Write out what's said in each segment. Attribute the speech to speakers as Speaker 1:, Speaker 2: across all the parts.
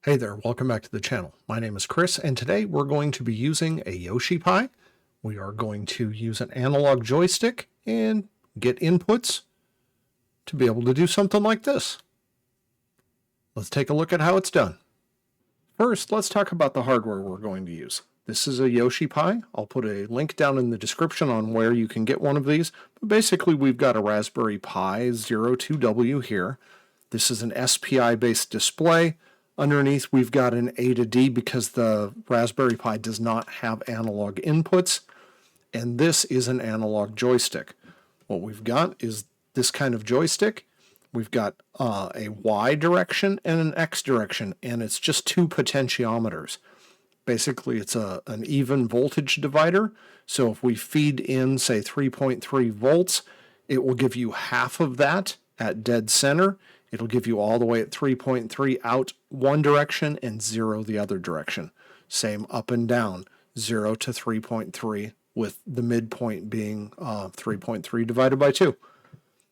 Speaker 1: Hey there, welcome back to the channel. My name is Chris, and today we're going to be using a YoshiPi. We are going to use an analog joystick and get inputs to be able to do something like this. Let's take a look at how it's done. First, let's talk about the hardware we're going to use. This is a YoshiPi. I'll put a link down in the description on where you can get one of these. But basically, we've got a Raspberry Pi 02W here. This is an SPI-based display. Underneath, we've got an A to D because the Raspberry Pi does not have analog inputs, and this is an analog joystick. What we've got is this kind of joystick. We've got a Y direction and an X direction, and it's just two potentiometers. Basically, it's an even voltage divider, so if we feed in, say, 3.3 volts, it will give you half of that at dead center. It'll give you all the way at 3.3 out one direction and 0 the other direction. Same up and down, 0 to 3.3, with the midpoint being 3.3 divided by 2.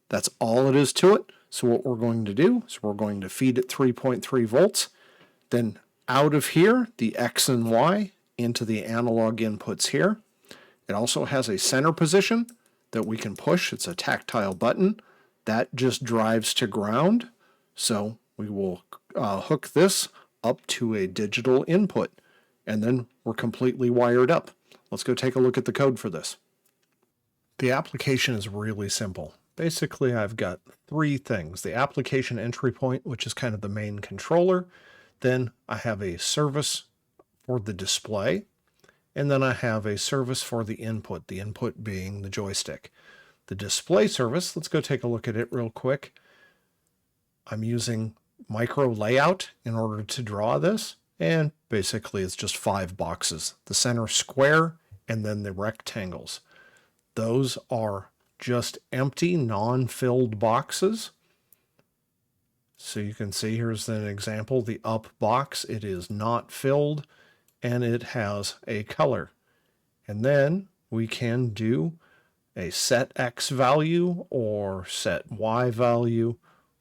Speaker 1: That's all it is to it. So what we're going to do is we're going to feed it 3.3 volts. Then out of here, the X and Y into the analog inputs here. It also has a center position that we can push. It's a tactile button. That just drives to ground, so we will hook this up to a digital input, and then we're completely wired up. Let's go take a look at the code for this. The application is really simple. Basically, I've got three things. The application entry point, which is kind of the main controller. Then I have a service for the display, and then I have a service for the input being the joystick. The display service, let's go take a look at it real quick. I'm using micro layout in order to draw this, and basically it's just 5 boxes. The center square and then the rectangles. Those are just empty, non-filled boxes. So you can see here's an example. The up box, it is not filled, and it has a color. And then we can do a set X value or set Y value,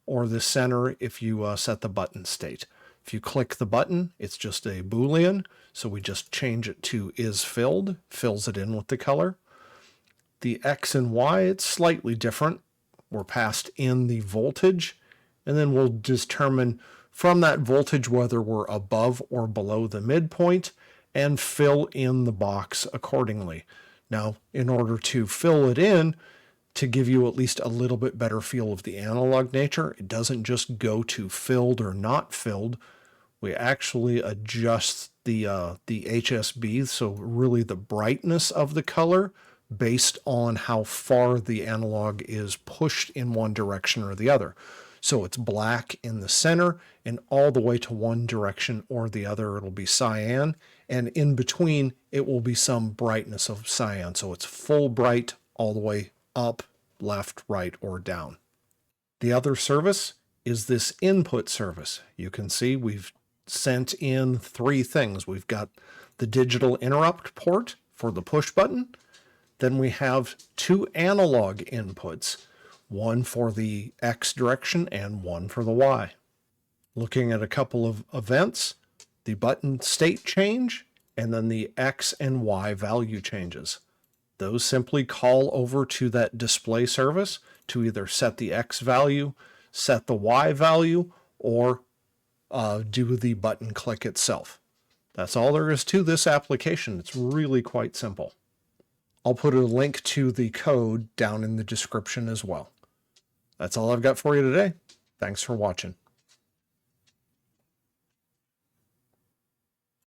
Speaker 1: or the center if you set the button state. If you click the button, it's just a Boolean, so we just change it to is filled, fills it in with the color. The X and Y, it's slightly different. We're passed in the voltage, and then we'll determine from that voltage whether we're above or below the midpoint and fill in the box accordingly. Now, in order to fill it in, to give you at least a little bit better feel of the analog nature, it doesn't just go to filled or not filled. We actually adjust the HSB, so really the brightness of the color, based on how far the analog is pushed in one direction or the other. So it's black in the center, and all the way to one direction or the other, it'll be cyan. And in between, it will be some brightness of cyan. So it's full bright all the way up, left, right, or down. The other service is this input service. You can see we've sent in 3 things. We've got the digital interrupt port for the push button. Then we have 2 analog inputs, one for the X direction and one for the Y. Looking at a couple of events, the button state change, and then the X and Y value changes. Those simply call over to that display service to either set the X value, set the Y value, or do the button click itself. That's all there is to this application. It's really quite simple. I'll put a link to the code down in the description as well. That's all I've got for you today. Thanks for watching.